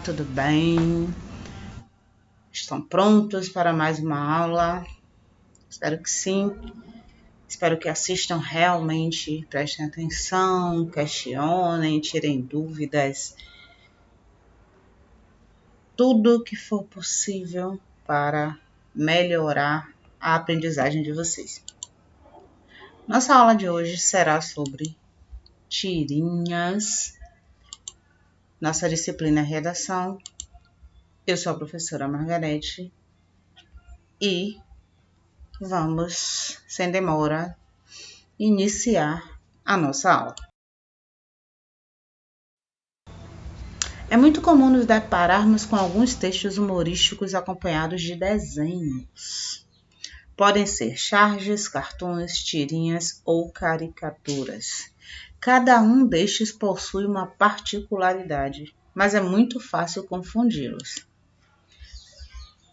Tudo bem? Estão prontos para mais uma aula? Espero que sim. Espero que assistam realmente, prestem atenção, questionem, tirem dúvidas. Tudo que for possível para melhorar a aprendizagem de vocês. Nossa aula de hoje será sobre tirinhas. Nossa disciplina é redação. Eu sou a professora Margarete e vamos, sem demora, iniciar a nossa aula. É muito comum nos depararmos com alguns textos humorísticos acompanhados de desenhos. Podem ser charges, cartoons, tirinhas ou caricaturas. Cada um destes possui uma particularidade, mas é muito fácil confundi-los.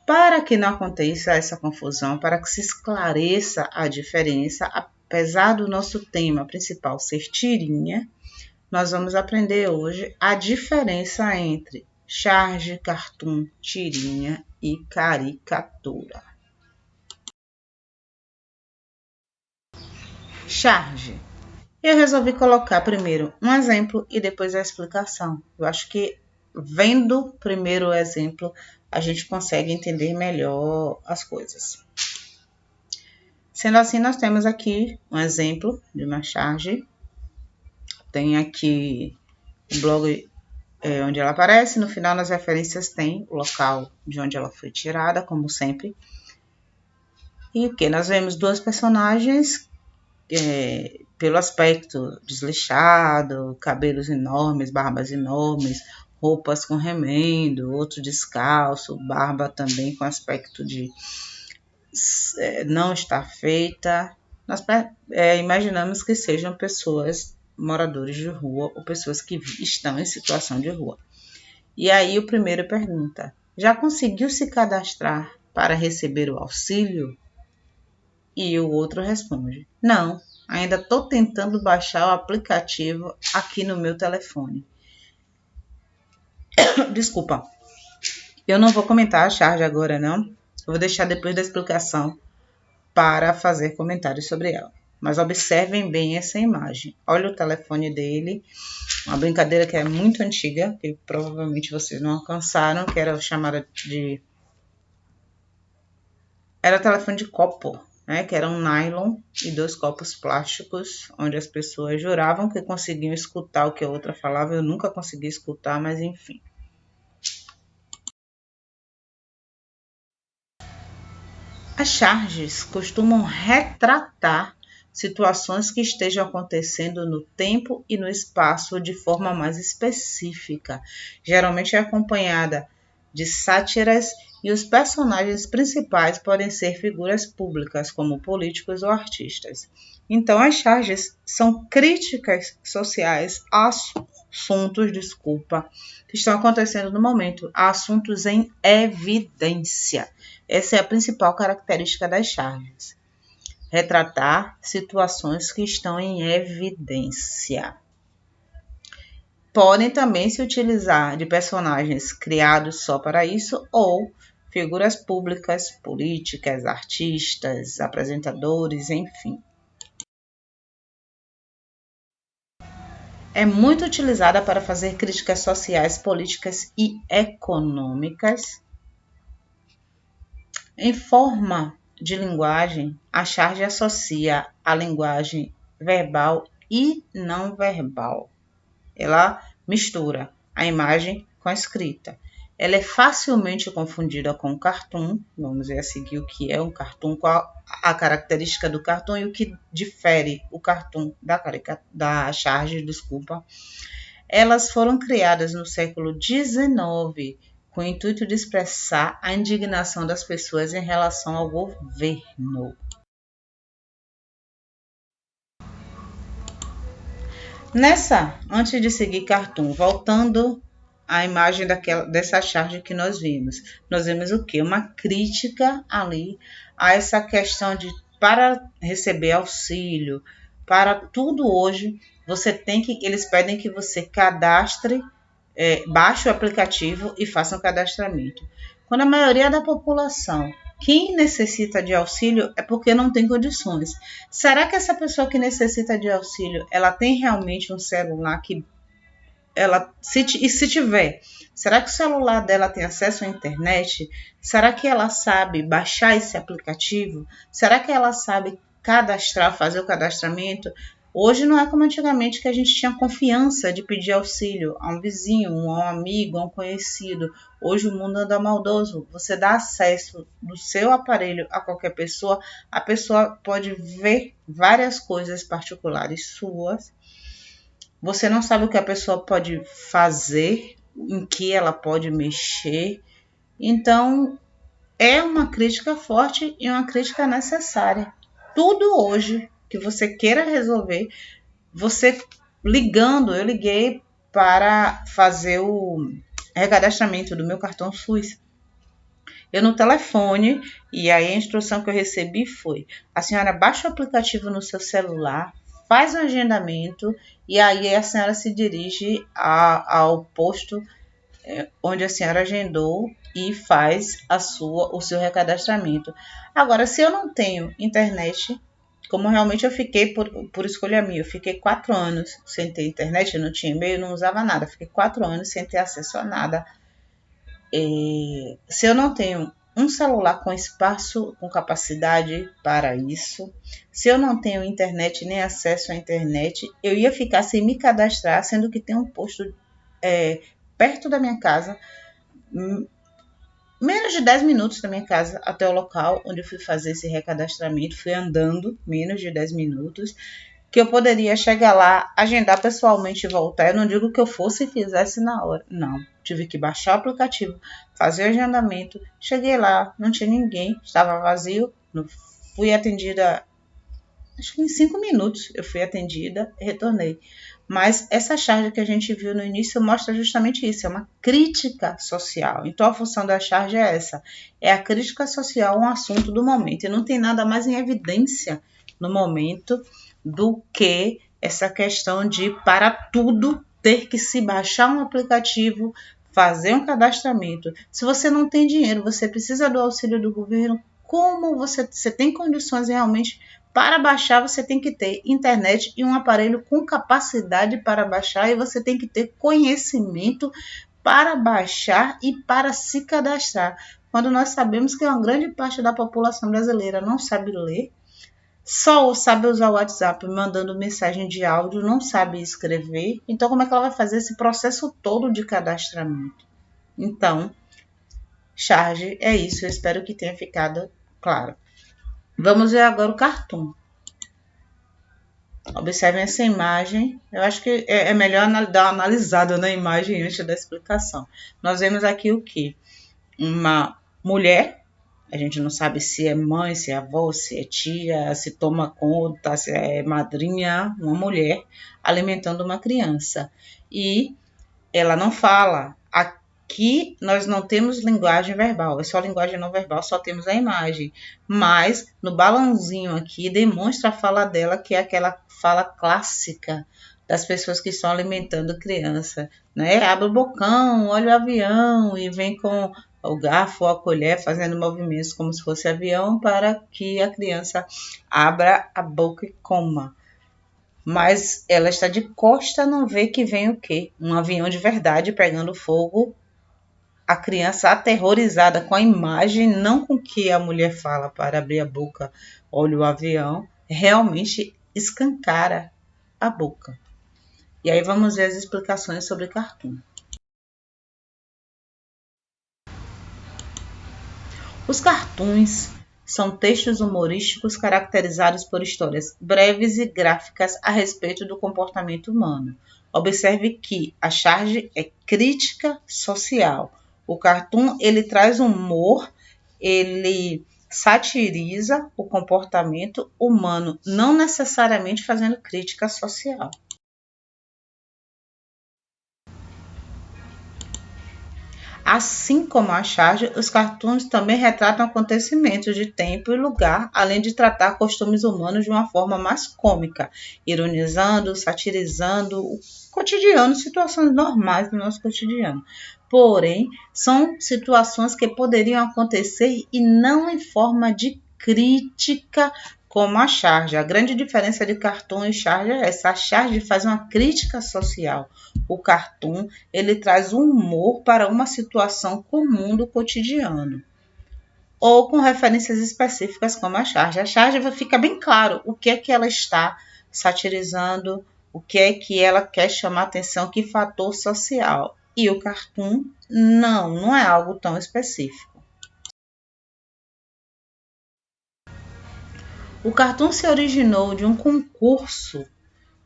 Para que não aconteça essa confusão, para que se esclareça a diferença, apesar do nosso tema principal ser tirinha, nós vamos aprender hoje a diferença entre charge, cartoon, tirinha e caricatura. Charge. Eu resolvi colocar primeiro um exemplo e depois a explicação. Eu acho que vendo primeiro o exemplo, a gente consegue entender melhor as coisas. Sendo assim, nós temos aqui um exemplo de uma charge. Tem aqui o blog onde ela aparece. No final, nas referências, tem o local de onde ela foi tirada, como sempre. E o que? Nós vemos duas personagens pelo aspecto desleixado, cabelos enormes, barbas enormes, roupas com remendo, outro descalço, barba também com aspecto de não estar feita. Nós imaginamos que sejam pessoas, moradores de rua ou pessoas que estão em situação de rua. E aí o primeiro pergunta: já conseguiu se cadastrar para receber o auxílio? E o outro responde: não, ainda estou tentando baixar o aplicativo aqui no meu telefone. Desculpa, eu não vou comentar a charge agora não, eu vou deixar depois da explicação para fazer comentários sobre ela. Mas observem bem essa imagem. Olha o telefone dele, uma brincadeira que é muito antiga, que provavelmente vocês não alcançaram, que era chamada de... Era telefone de copo, né? Que era um nylon e 2 copos plásticos, onde as pessoas juravam que conseguiam escutar o que a outra falava. Eu nunca consegui escutar, mas enfim. As charges costumam retratar situações que estejam acontecendo no tempo e no espaço de forma mais específica. Geralmente é acompanhada de sátiras e os personagens principais podem ser figuras públicas, como políticos ou artistas. Então, as charges são críticas sociais a assuntos, que estão acontecendo no momento, a assuntos em evidência. Essa é a principal característica das charges. Retratar situações que estão em evidência. Podem também se utilizar de personagens criados só para isso ou figuras públicas, políticas, artistas, apresentadores, enfim. É muito utilizada para fazer críticas sociais, políticas e econômicas. Em forma de linguagem, a charge associa a linguagem verbal e não verbal. Ela mistura a imagem com a escrita. Ela é facilmente confundida com o cartoon. Vamos ver a seguir o que é um cartoon, qual a característica do cartoon e o que difere o cartoon da charge, desculpa. Elas foram criadas no século XIX com o intuito de expressar a indignação das pessoas em relação ao governo. Antes de seguir cartoon, voltando à imagem dessa charge que nós vimos o quê? Uma crítica ali a essa questão de, para receber auxílio, para tudo hoje, eles pedem que você cadastre baixe o aplicativo e faça um cadastramento. Quando a maioria da população, quem necessita de auxílio é porque não tem condições. Será que essa pessoa que necessita de auxílio, ela tem realmente um celular que e se tiver, será que o celular dela tem acesso à internet? Será que ela sabe baixar esse aplicativo? Será que ela sabe fazer o cadastramento? Hoje não é como antigamente que a gente tinha confiança de pedir auxílio a um vizinho, a um amigo, a um conhecido. Hoje o mundo anda maldoso. Você dá acesso do seu aparelho a qualquer pessoa, a pessoa pode ver várias coisas particulares suas. Você não sabe o que a pessoa pode fazer, em que ela pode mexer. Então, é uma crítica forte e uma crítica necessária. Tudo hoje que você queira resolver, você ligando, eu liguei para fazer o recadastramento do meu cartão SUS. Eu no telefone, e aí a instrução que eu recebi foi: a senhora baixa o aplicativo no seu celular, faz o agendamento e aí a senhora se dirige ao posto onde a senhora agendou e faz o seu recadastramento. Agora, se eu não tenho internet, como realmente eu fiquei por escolha minha, eu fiquei 4 anos sem ter internet, eu não tinha e-mail, não usava nada, fiquei 4 anos sem ter acesso a nada. Se eu não tenho um celular com espaço, com capacidade para isso, se eu não tenho internet nem acesso à internet, eu ia ficar sem me cadastrar, sendo que tem um posto perto da minha casa, menos de 10 minutos da minha casa até o local onde eu fui fazer esse recadastramento, fui andando menos de 10 minutos, que eu poderia chegar lá, agendar pessoalmente e voltar. Eu não digo que eu fosse e fizesse na hora, não. Tive que baixar o aplicativo, fazer o agendamento, cheguei lá, não tinha ninguém, estava vazio, fui atendida, acho que em 5 minutos eu fui atendida e retornei. Mas essa charge que a gente viu no início mostra justamente isso, é uma crítica social. Então a função da charge é essa, é a crítica social, um assunto do momento. E não tem nada mais em evidência no momento do que essa questão de, para tudo, ter que se baixar um aplicativo, fazer um cadastramento. Se você não tem dinheiro, você precisa do auxílio do governo, como você tem condições realmente para baixar, você tem que ter internet e um aparelho com capacidade para baixar, e você tem que ter conhecimento para baixar e para se cadastrar. Quando nós sabemos que uma grande parte da população brasileira não sabe ler, só sabe usar o WhatsApp mandando mensagem de áudio, não sabe escrever. Então, como é que ela vai fazer esse processo todo de cadastramento? Então, charge é isso. Eu espero que tenha ficado claro. Vamos ver agora o Cartoon. Observem essa imagem. Eu acho que é melhor dar uma analisada na imagem antes da explicação. Nós vemos aqui o quê? Uma mulher. A gente não sabe se é mãe, se é avó, se é tia, se toma conta, se é madrinha, uma mulher alimentando uma criança. E ela não fala. Aqui nós não temos linguagem verbal, é só linguagem não verbal, só temos a imagem. Mas no balãozinho aqui demonstra a fala dela, que é aquela fala clássica das pessoas que estão alimentando criança, né? Abre o bocão, olha o avião e vem com o garfo ou a colher fazendo movimentos como se fosse avião para que a criança abra a boca e coma. Mas ela está de costa, não vê que vem o quê? Um avião de verdade pegando fogo. A criança aterrorizada com a imagem, não com o que a mulher fala para abrir a boca, olha o avião, realmente escancara a boca. E aí vamos ver as explicações sobre Cartoon. Os cartoons são textos humorísticos caracterizados por histórias breves e gráficas a respeito do comportamento humano. Observe que a charge é crítica social. O cartoon, ele traz humor, ele satiriza o comportamento humano, não necessariamente fazendo crítica social. Assim como a charge, os cartoons também retratam acontecimentos de tempo e lugar, além de tratar costumes humanos de uma forma mais cômica, ironizando, satirizando o cotidiano, situações normais do nosso cotidiano. Porém, são situações que poderiam acontecer e não em forma de crítica como a charge. A grande diferença de cartoon e charge é essa. A charge faz uma crítica social. O cartoon, ele traz um humor para uma situação comum do cotidiano. Ou com referências específicas como a charge. A charge fica bem claro o que é que ela está satirizando, o que é que ela quer chamar atenção, que fator social. E o cartoon, não é algo tão específico. O cartoon se originou de um concurso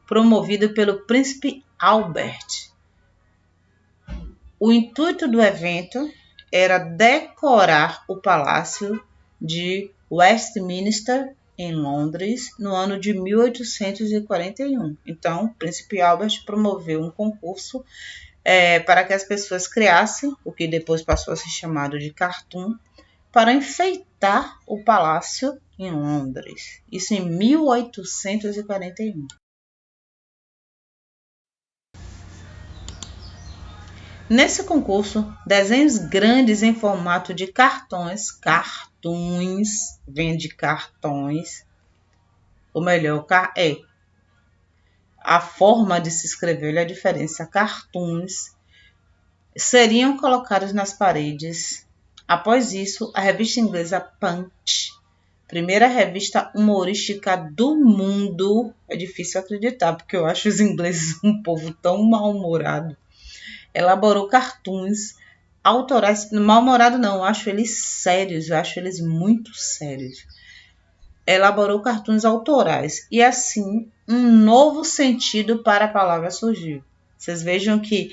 promovido pelo príncipe Albert. O intuito do evento era decorar o palácio de Westminster, em Londres, no ano de 1841. Então, o príncipe Albert promoveu um concurso para que as pessoas criassem o que depois passou a ser chamado de cartoon, para enfeitar o palácio em Londres. Isso em 1841. Nesse concurso, desenhos grandes em formato de cartões, vem de cartões, ou melhor, a forma de se escrever, olha a diferença, cartoons, seriam colocados nas paredes. Após isso, a revista inglesa Punch, primeira revista humorística do mundo, é difícil acreditar, porque eu acho os ingleses um povo tão mal-humorado, elaborou cartoons autorais, mal-humorado não, eu acho eles sérios, eu acho eles muito sérios. Elaborou cartoons autorais e assim um novo sentido para a palavra surgiu. Vocês vejam que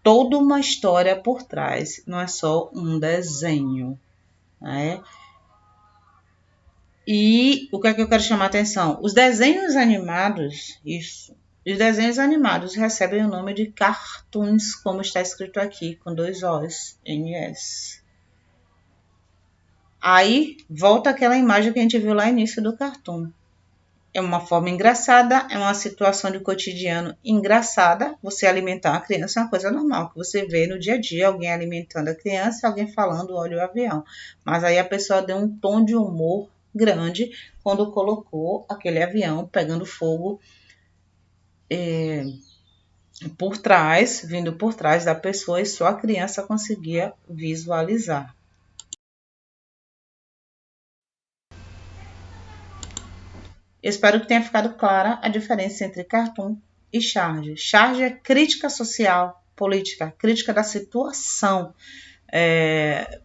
toda uma história por trás, não é só um desenho, né? E o que é que eu quero chamar a atenção? Os desenhos animados, os desenhos animados recebem o nome de cartoons, como está escrito aqui, com 2 Os, NS. Aí, volta aquela imagem que a gente viu lá no início do cartoon. É uma forma engraçada, é uma situação de cotidiano engraçada. Você alimentar uma criança é uma coisa normal, que você vê no dia a dia, alguém alimentando a criança, alguém falando, olha o avião. Mas aí a pessoa deu um tom de humor grande quando colocou aquele avião pegando fogo por trás, vindo por trás da pessoa e só a criança conseguia visualizar. Espero que tenha ficado clara a diferença entre cartoon e charge. Charge é crítica social, política, crítica da situação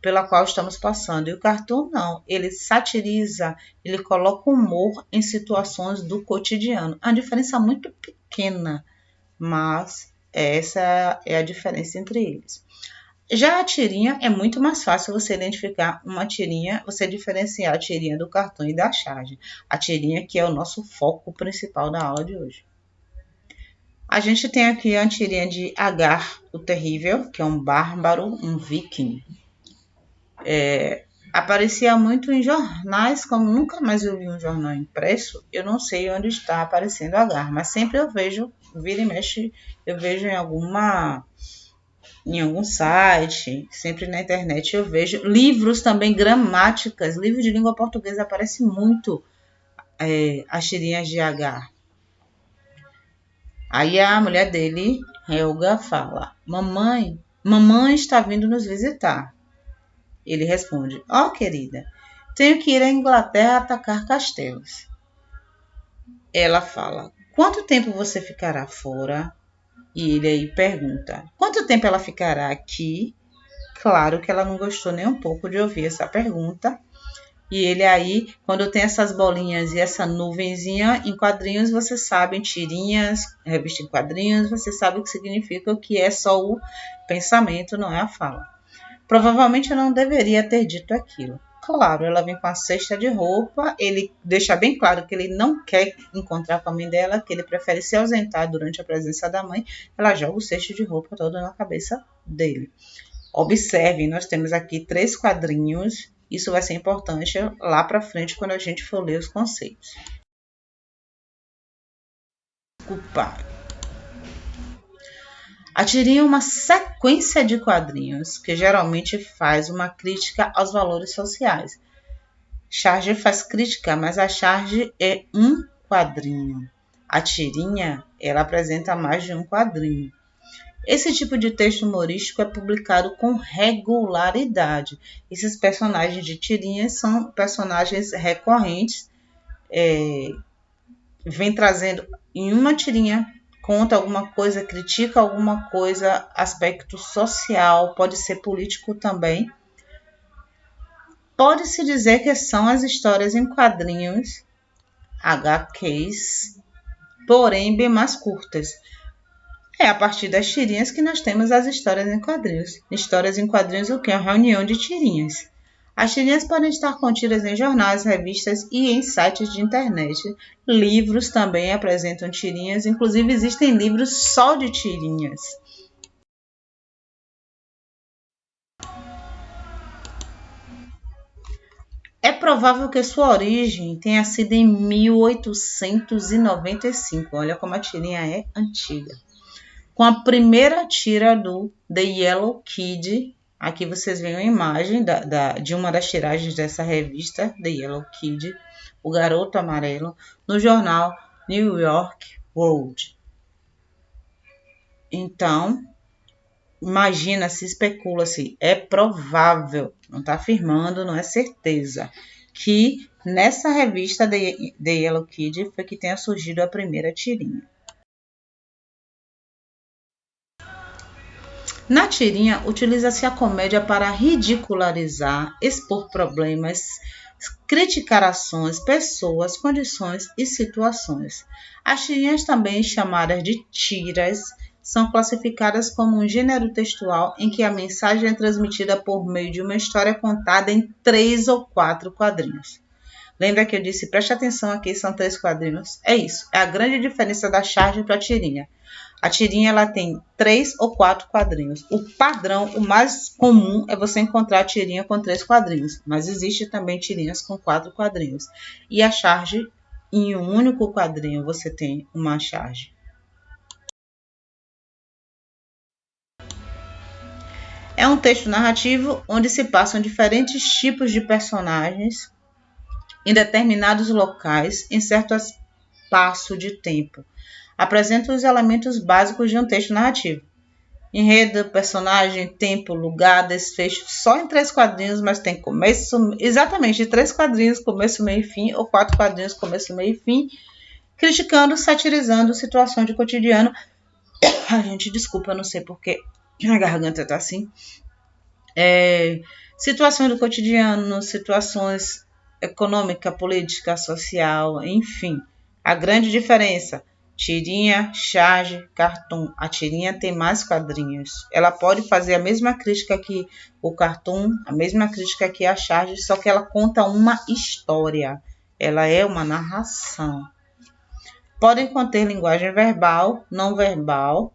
pela qual estamos passando. E o cartoon não, ele satiriza, ele coloca humor em situações do cotidiano. É uma diferença muito pequena, mas essa é a diferença entre eles. Já a tirinha é muito mais fácil você identificar uma tirinha, você diferenciar a tirinha do cartão e da charge. A tirinha que é o nosso foco principal da aula de hoje. A gente tem aqui a tirinha de Agar, o Terrível, que é um bárbaro, um viking. Aparecia muito em jornais, como nunca mais eu vi um jornal impresso, eu não sei onde está aparecendo Agar, mas sempre eu vejo, vira e mexe, eu vejo em algum site, sempre na internet eu vejo. Livros também, gramáticas, livro de língua portuguesa aparece muito as tirinhas de Agar. Aí a mulher dele, Helga, fala: mamãe está vindo nos visitar. Ele responde: querida, tenho que ir à Inglaterra atacar castelos. Ela fala: quanto tempo você ficará fora? E ele aí pergunta: quanto tempo ela ficará aqui? Claro que ela não gostou nem um pouco de ouvir essa pergunta. E ele aí, quando tem essas bolinhas e essa nuvenzinha em quadrinhos, você sabe, tirinhas, revista em quadrinhos, você sabe o que significa, o que é só o pensamento, não é a fala. Provavelmente eu não deveria ter dito aquilo. Claro, ela vem com a cesta de roupa, ele deixa bem claro que ele não quer encontrar com a mãe dela, que ele prefere se ausentar durante a presença da mãe, ela joga o cesto de roupa todo na cabeça dele. Observem, nós temos aqui 3 quadrinhos. Isso vai ser importante lá para frente quando a gente for ler os conceitos. A tirinha é uma sequência de quadrinhos que geralmente faz uma crítica aos valores sociais. Charge faz crítica, mas a charge é um quadrinho. A tirinha, ela apresenta mais de um quadrinho. Esse tipo de texto humorístico é publicado com regularidade. Esses personagens de tirinhas são personagens recorrentes, vem trazendo em uma tirinha, conta alguma coisa, critica alguma coisa, aspecto social, pode ser político também. Pode-se dizer que são as histórias em quadrinhos, HQs, porém bem mais curtas. É a partir das tirinhas que nós temos as histórias em quadrinhos. Histórias em quadrinhos, o que é uma reunião de tirinhas. As tirinhas podem estar contidas em jornais, revistas e em sites de internet. Livros também apresentam tirinhas, inclusive existem livros só de tirinhas. É provável que sua origem tenha sido em 1895. Olha como a tirinha é antiga. Com a primeira tira do The Yellow Kid. Aqui vocês veem uma imagem de uma das tiragens dessa revista, The Yellow Kid, o Garoto Amarelo, no jornal New York World. Então, imagina-se, especula-se, é provável, não está afirmando, não é certeza, que nessa revista The Yellow Kid foi que tenha surgido a primeira tirinha. Na tirinha, utiliza-se a comédia para ridicularizar, expor problemas, criticar ações, pessoas, condições e situações. As tirinhas, também chamadas de tiras, são classificadas como um gênero textual em que a mensagem é transmitida por meio de uma história contada em 3 ou 4 quadrinhos. Lembra que eu disse, preste atenção aqui, são 3 quadrinhos? É isso, é a grande diferença da charge para a tirinha. A tirinha ela tem 3 ou 4 quadrinhos. O padrão, o mais comum, é você encontrar a tirinha com 3 quadrinhos. Mas existe também tirinhas com 4 quadrinhos. E a charge, em um único quadrinho, você tem uma charge. É um texto narrativo onde se passam diferentes tipos de personagens em determinados locais, em certo espaço de tempo. Apresenta os elementos básicos de um texto narrativo. Enredo, personagem, tempo, lugar, desfecho, só em 3 quadrinhos, mas tem começo, exatamente 3 quadrinhos, começo, meio e fim, ou 4 quadrinhos, começo, meio e fim, criticando, satirizando situações de cotidiano. A gente, desculpa, eu não sei porque a garganta tá assim. Situações do cotidiano, situações econômica, política, social, enfim. A grande diferença: tirinha, charge, cartoon. A tirinha tem mais quadrinhos. Ela pode fazer a mesma crítica que o cartoon, a mesma crítica que a charge, só que ela conta uma história. Ela é uma narração. Podem conter linguagem verbal, não verbal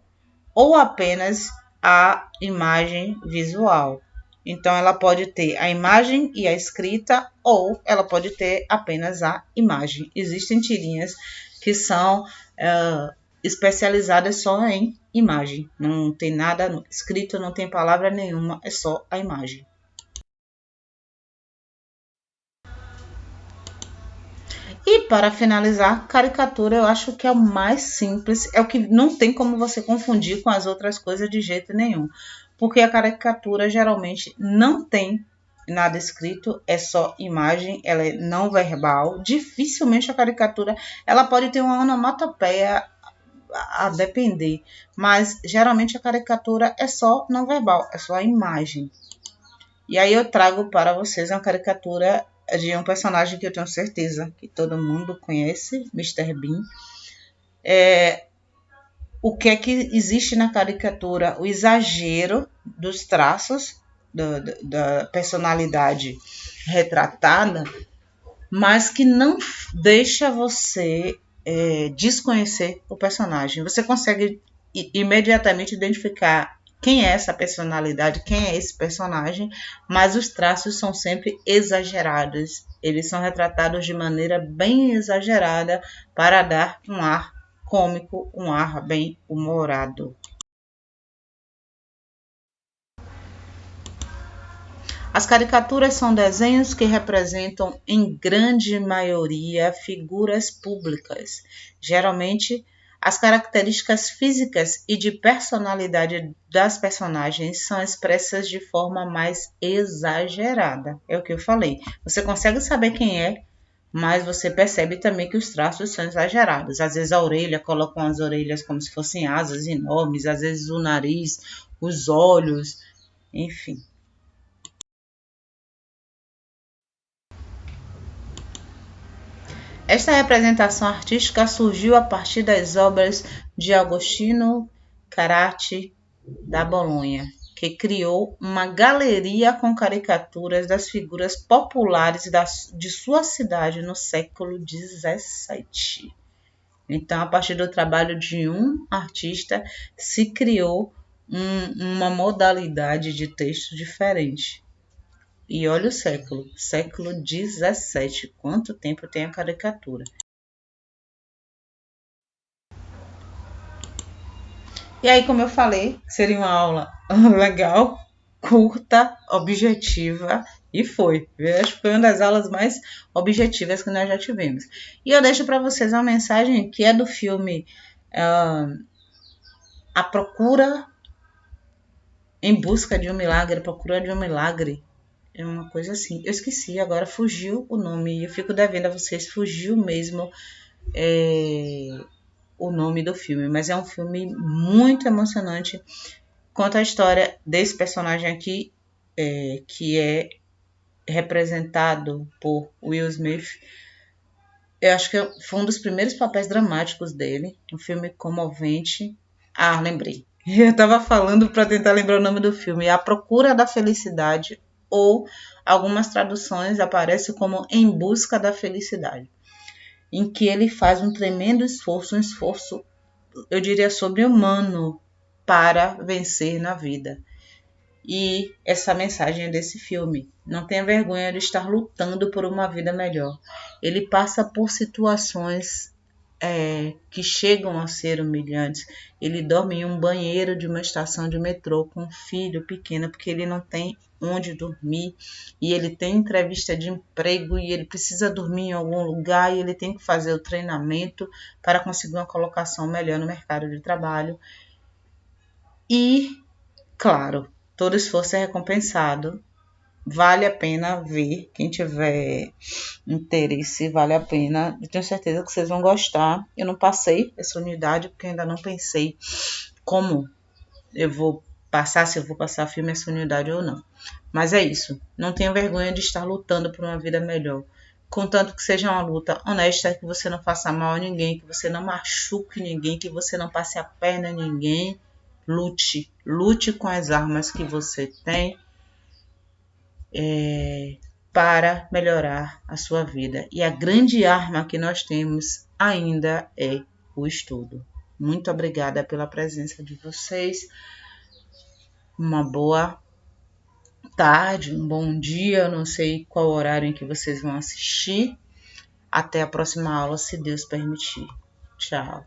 ou apenas a imagem visual. Então, ela pode ter a imagem e a escrita ou ela pode ter apenas a imagem. Existem tirinhas que são especializadas só em imagem. Não tem nada escrito, não tem palavra nenhuma, é só a imagem. E para finalizar, caricatura eu acho que é o mais simples, é o que não tem como você confundir com as outras coisas de jeito nenhum. Porque a caricatura geralmente não tem nada escrito, é só imagem, ela é não verbal. Dificilmente a caricatura, ela pode ter uma onomatopeia a depender, mas geralmente a caricatura é só não verbal, é só a imagem. E aí eu trago para vocês uma caricatura de um personagem que eu tenho certeza que todo mundo conhece, Mr. Bean. O que é que existe na caricatura? O exagero dos traços da personalidade retratada, mas que não deixa você desconhecer o personagem. Você consegue imediatamente identificar quem é essa personalidade, quem é esse personagem, mas os traços são sempre exagerados. Eles são retratados de maneira bem exagerada para dar um ar cômico, um ar bem humorado. As caricaturas são desenhos que representam, em grande maioria, figuras públicas. Geralmente, as características físicas e de personalidade das personagens são expressas de forma mais exagerada. É o que eu falei. Você consegue saber quem é, mas você percebe também que os traços são exagerados. Às vezes a orelha, colocam as orelhas como se fossem asas enormes, às vezes o nariz, os olhos, enfim. Esta representação artística surgiu a partir das obras de Agostino Carracci da Bolonha, que criou uma galeria com caricaturas das figuras populares de sua cidade no século XVII. Então, a partir do trabalho de um artista, se criou uma modalidade de texto diferente. E olha o século XVII, quanto tempo tem a caricatura. E aí, como eu falei, seria uma aula legal, curta, objetiva, e foi. Eu acho que foi uma das aulas mais objetivas que nós já tivemos. E eu deixo para vocês uma mensagem que é do filme A Procura em Busca de um Milagre, Procura de um Milagre. É uma coisa assim. Eu esqueci, agora fugiu o nome. E eu fico devendo a vocês, fugiu mesmo o nome do filme. Mas é um filme muito emocionante. Conta a história desse personagem aqui, que é representado por Will Smith. Eu acho que foi um dos primeiros papéis dramáticos dele. Um filme comovente. Ah, lembrei. Eu estava falando para tentar lembrar o nome do filme. A Procura da Felicidade, ou algumas traduções aparecem como Em Busca da Felicidade, em que ele faz um tremendo esforço, eu diria, sobre-humano para vencer na vida. E essa mensagem é desse filme. Não tenha vergonha de estar lutando por uma vida melhor. Ele passa por situações que chegam a ser humilhantes. Ele dorme em um banheiro de uma estação de metrô com um filho pequeno, porque ele não tem onde dormir, e ele tem entrevista de emprego, e ele precisa dormir em algum lugar, e ele tem que fazer o treinamento para conseguir uma colocação melhor no mercado de trabalho. E, claro, todo esforço é recompensado. Vale a pena ver, quem tiver interesse, vale a pena. Eu tenho certeza que vocês vão gostar. Eu não passei essa unidade porque ainda não pensei como eu vou passar, se eu vou passar filme essa unidade ou não. Mas é isso. Não tenha vergonha de estar lutando por uma vida melhor. Contanto que seja uma luta honesta, que você não faça mal a ninguém, que você não machuque ninguém, que você não passe a perna a ninguém. Lute. Lute com as armas que você tem. Para melhorar a sua vida. E a grande arma que nós temos ainda é o estudo. Muito obrigada pela presença de vocês. Uma boa tarde, um bom dia. Eu não sei qual horário em que vocês vão assistir. Até a próxima aula, se Deus permitir. Tchau.